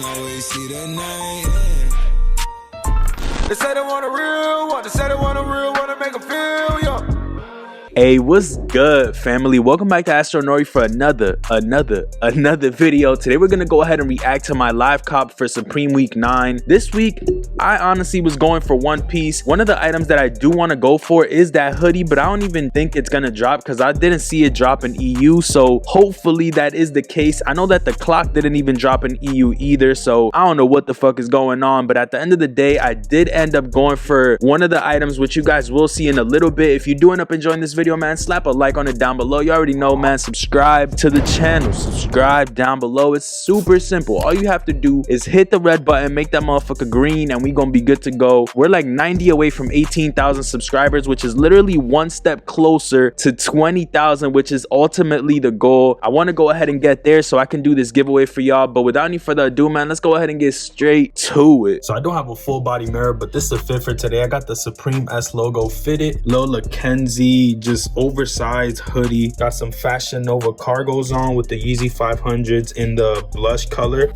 always see the night. They say they want a real one. They say they want a real one to make them feel young. Hey, what's good, family? Welcome back to Astronori for another video. Today we're gonna go ahead and react to my live cop for Supreme Week 9. This week, I honestly was going for one piece. One of the items that I do want to go for is that hoodie, but I don't even think it's gonna drop because I didn't see it drop in EU. So hopefully that is the case. I know that the clock didn't even drop in EU either, so I don't know what the fuck is going on. But at the end of the day, I did end up going for one of the items, which you guys will see in a little bit. If you do end up enjoying this video, man, slap a like on it down below. You already know, man. Subscribe to the channel. Subscribe down below. It's super simple. All you have to do is hit the red button, make that motherfucker green, and we gonna be good to go. We're like 90 away from 18,000 subscribers, which is literally one step closer to 20,000, which is ultimately the goal. I want to go ahead and get there so I can do this giveaway for y'all. But without any further ado, man, let's go ahead and get straight to it. So I don't have a full body mirror, but this is the fit for today. I got the Supreme S logo fitted, Lola Kenzie, just oversized hoodie. Got some Fashion Nova cargos on with the Yeezy 500s in the blush color.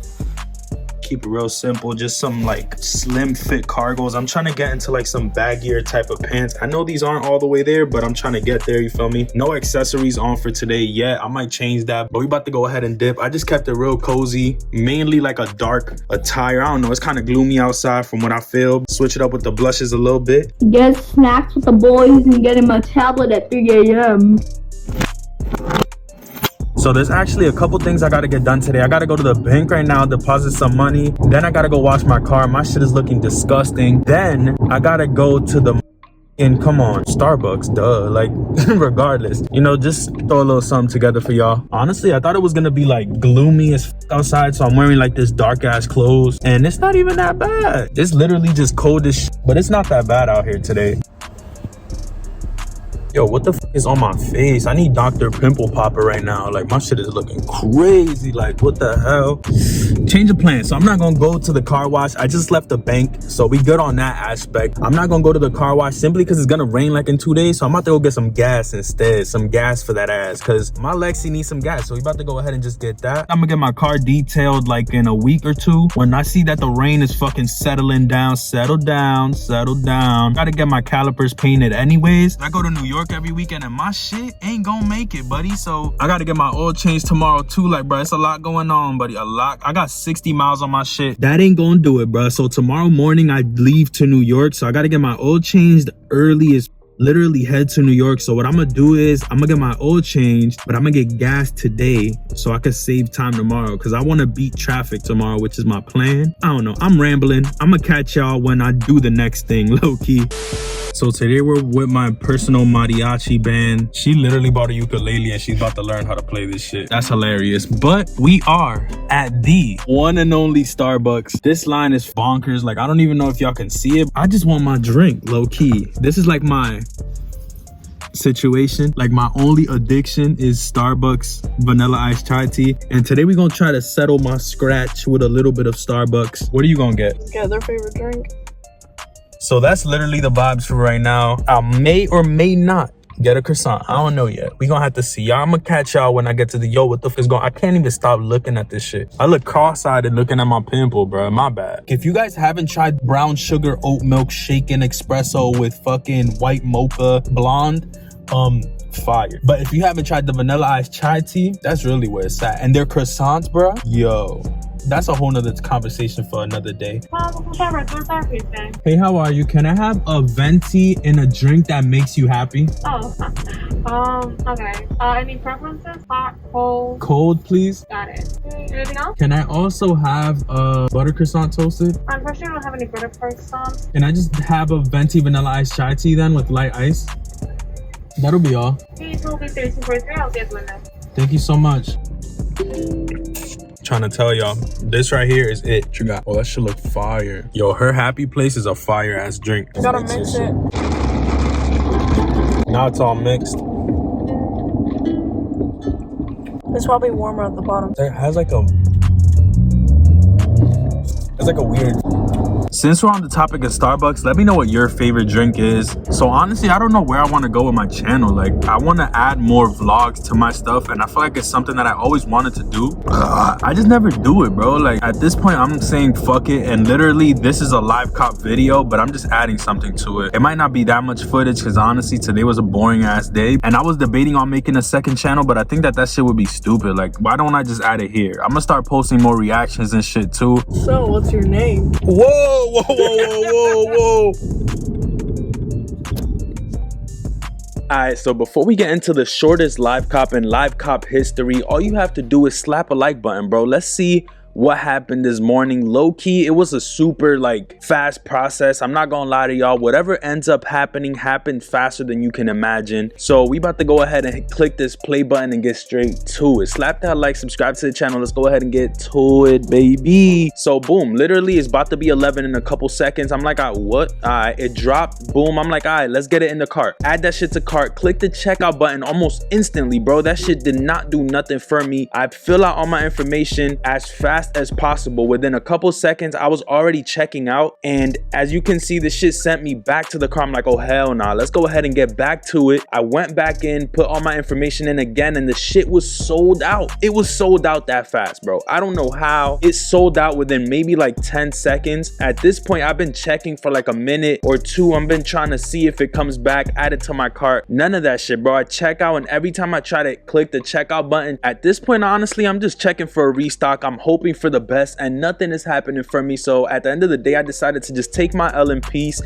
Keep it real simple, just some like slim fit cargos. I'm trying to get into like some baggier type of pants. I know these aren't all the way there, but I'm trying to get there, you feel me? No accessories on for today yet. I might change that, but we about to go ahead and dip. I just kept it real cozy, mainly like a dark attire. I don't know, it's kind of gloomy outside from what I feel. Switch it up with the blushes a little bit. Get snacks with the boys and get him a tablet at 3 a.m. So there's actually a couple things I gotta get done today. I gotta go to the bank right now, deposit some money. Then I gotta go wash my car. My shit is looking disgusting. Then I gotta go to the come on, Starbucks, duh. Like, regardless, you know, just throw a little something together for y'all. Honestly, I thought it was gonna be like gloomy as outside, so I'm wearing like this dark ass clothes, and it's not even that bad. It's literally just cold as shit, but it's not that bad out here today. Yo, what the fuck is on my face? I need Dr. Pimple Popper right now. Like, my shit is looking crazy. Like, what the hell? Change of plan. So I'm not gonna go to the car wash. I just left the bank, so we good on that aspect. I'm not gonna go to the car wash simply because it's gonna rain like in 2 days. So I'm about to go get some gas instead. Some gas for that ass, because my Lexi needs some gas. So we about to go ahead and just get that. I'm gonna get my car detailed like in a week or two. When I see that the rain is fucking settling down, settle down. Gotta get my calipers painted anyways. I go to New York every weekend and my shit ain't gonna make it, buddy. So I gotta get my oil changed tomorrow too. Like, bro, it's a lot going on, buddy. A lot. I got 60 miles on my shit. That ain't gonna do it, bro. So tomorrow morning I leave to New York, so I gotta get my oil changed early as literally head to New York. So what I'm gonna do is I'm gonna get my oil changed, but I'm gonna get gas today so I can save time tomorrow, because I want to beat traffic tomorrow, which is my plan. I don't know, I'm rambling. I'm gonna catch y'all when I do the next thing, low-key. So today we're with my personal mariachi band. She literally bought a ukulele and she's about to learn how to play this shit. That's hilarious. But we are at the one and only Starbucks. This line is bonkers. Like, I don't even know if y'all can see it. I just want my drink, low key. This is like my situation. Like, my only addiction is Starbucks vanilla iced chai tea. And today we're gonna try to settle my scratch with a little bit of Starbucks. What are you gonna get? Get their favorite drink. So that's literally the vibes for right now. I may or may not get a croissant. I don't know yet. We gonna have to see. Y'all, I'm gonna catch y'all when I get to the what the fuck is going on? I can't even stop looking at this shit. I look cross-eyed looking at my pimple, bro. My bad. If you guys haven't tried brown sugar oat milk shaken espresso with fucking white mocha blonde, fire. But if you haven't tried the vanilla iced chai tea, that's really where it's at. And their croissants, bro, yo, that's a whole nother conversation for another day. Hey, how are you? Can I have a venti and a drink that makes you happy? Oh, okay. Any preferences? Hot, cold? Cold, please. Got it. Anything else? Can I also have a butter croissant toasted? Unfortunately, I don't have any butter croissants. Can I just have a venti vanilla iced chai tea then with light ice? That'll be all. Please hold it 1343. I'll get one now. Thank you so much. Trying to tell y'all, this right here is it. You got, oh, that should look fire. Yo, her happy place is a fire ass drink. You gotta mix it. Now it's all mixed. It's probably warmer at the bottom. It has like a, it's like a weird Since we're on the topic of Starbucks, let me know what your favorite drink is. So honestly, I don't know where I want to go with my channel. Like, I want to add more vlogs to my stuff, and I feel like it's something that I always wanted to do. I just never do it, bro. Like, at this point, I'm saying fuck it, and literally this is a live cop video, but I'm just adding something to it. It might not be that much footage because honestly today was a boring ass day, and I was debating on making a second channel, but I think that shit would be stupid. Like, why don't I just add it here? I'm gonna start posting more reactions and shit too. So, what's your name? Whoa, whoa, whoa, whoa, whoa. Alright, so before we get into the shortest live cop in live cop history, all you have to do is slap a like button, bro. Let's see what happened this morning. Low-key, it was a super like fast process. I'm not gonna lie to y'all, whatever ends up happening happened faster than you can imagine. So we about to go ahead and click this play button and get straight to it. Slap that like, subscribe to the channel. Let's go ahead and get to it, baby. So boom, literally it's about to be 11 in a couple seconds. I'm like, what? Alright, it dropped. Boom, I'm like, alright, let's get it in the cart. Add that shit to cart. Click the checkout button almost instantly, bro. That shit did not do nothing for me. I fill out all my information as fast as possible. Within a couple seconds, I was already checking out, and as you can see, the shit sent me back to the car. I'm like, oh hell nah, let's go ahead and get back to it. I went back in, put all my information in again, and the shit was sold out. It was sold out that fast, bro. I don't know how. It sold out within maybe like 10 seconds. At this point, I've been checking for like a minute or two. I've been trying to see if it comes back, add it to my cart. None of that shit, bro. I check out, and every time I try to click the checkout button, at this point, honestly, I'm just checking for a restock. I'm hoping for the best, and nothing is happening for me. So at the end of the day, I decided to just take my L in peace.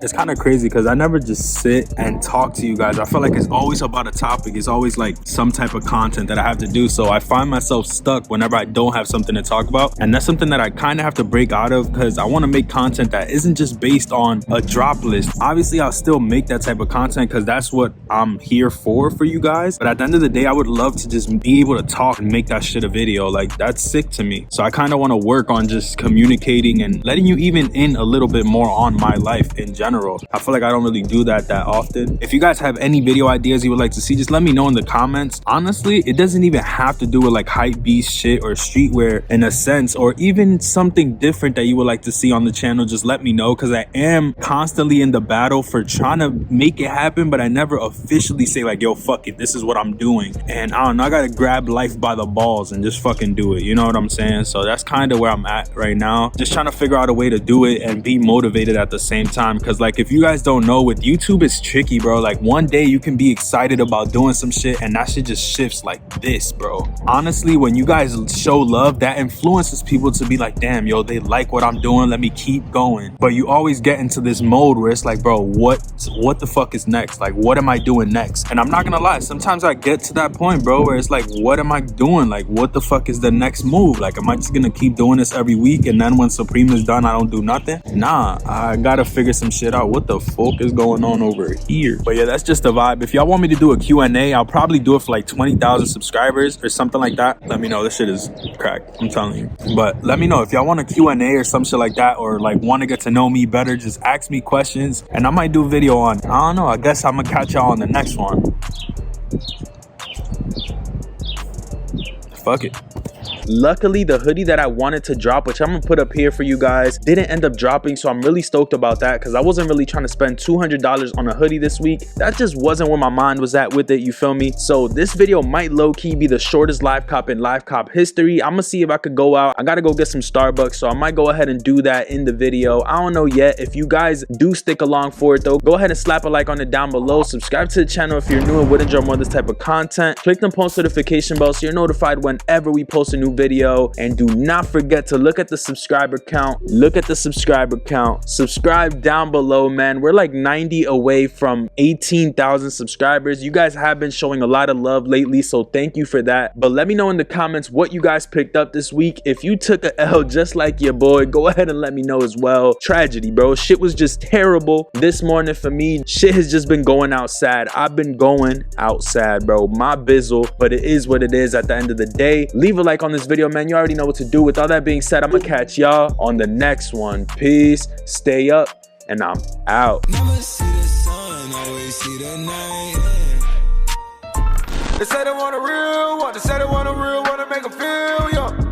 It's kind of crazy because I never just sit and talk to you guys. I feel like it's always about a topic. It's always like some type of content that I have to do. So I find myself stuck whenever I don't have something to talk about. And that's something that I kind of have to break out of, because I want to make content that isn't just based on a drop list. Obviously, I'll still make that type of content because that's what I'm here for you guys. But at the end of the day, I would love to just be able to talk and make that shit a video. Like, that's sick to me. So I kind of want to work on just communicating and letting you even in a little bit more on my life in general. I feel like I don't really do that often. If you guys have any video ideas you would like to see, just let me know in the comments. Honestly, it doesn't even have to do with like hype beast shit or streetwear in a sense, or even something different that you would like to see on the channel. Just let me know, because I am constantly in the battle for trying to make it happen, but I never officially say like, yo, fuck it, this is what I'm doing. And I don't know, I gotta grab life by the balls and just fucking do it, you know what I'm saying? So that's kind of where I'm at right now, just trying to figure out a way to do it and be motivated at the same time. Because like, if you guys don't know, with YouTube it's tricky, bro. Like, one day you can be excited about doing some shit and that shit just shifts like this, bro. Honestly, when you guys show love, that influences people to be like, damn, yo, they like what I'm doing, let me keep going. But you always get into this mode where it's like, bro, what the fuck is next? Like, what am I doing next? And I'm not gonna lie, sometimes I get to that point, bro, where it's like, what am I doing? Like, what the fuck is the next move? Like, am I just gonna keep doing this every week, and then when Supreme is done, I don't do nothing? Nah, I gotta figure some shit out. What the fuck is going on over here? But yeah, that's just the vibe. If y'all want me to do a Q&A, I'll probably do it for like 20,000 subscribers or something like that. Let me know. This shit is cracked, I'm telling you. But let me know if y'all want a Q&A or some shit like that, or like want to get to know me better. Just ask me questions and I might do a video on, I don't know, I guess I'm gonna catch y'all on the next one. Fuck it. Luckily, the hoodie that I wanted to drop, which I'm gonna put up here for you guys, didn't end up dropping, so I'm really stoked about that, because I wasn't really trying to spend $200 on a hoodie this week. That just wasn't where my mind was at with it, you feel me? So this video might low-key be the shortest live cop in live cop history. I'm gonna see if I could go out. I gotta go get some Starbucks, so I might go ahead and do that in the video. I don't know yet. If you guys do stick along for it though, go ahead and slap a like on it down below. Subscribe to the channel if you're new and would enjoy more of this type of content. Click the post notification bell so you're notified whenever we post a new video. And do not forget to look at the subscriber count. Subscribe down below, man. We're like 90 away from 18,000 subscribers. You guys have been showing a lot of love lately, so thank you for that. But let me know in the comments what you guys picked up this week. If you took a L just like your boy, go ahead and let me know as well. Tragedy, bro. Shit was just terrible this morning for me. Shit has just been going out sad. I've been going out sad, bro. My bizzle, but it is what it is at the end of the day. Leave a like on this video, man. You already know what to do. With all that being said, I'm gonna catch y'all on the next one. Peace, stay up, and I'm out. Never see the sun, always see the night. They say they want a real one, they say they want a real one to make them feel young.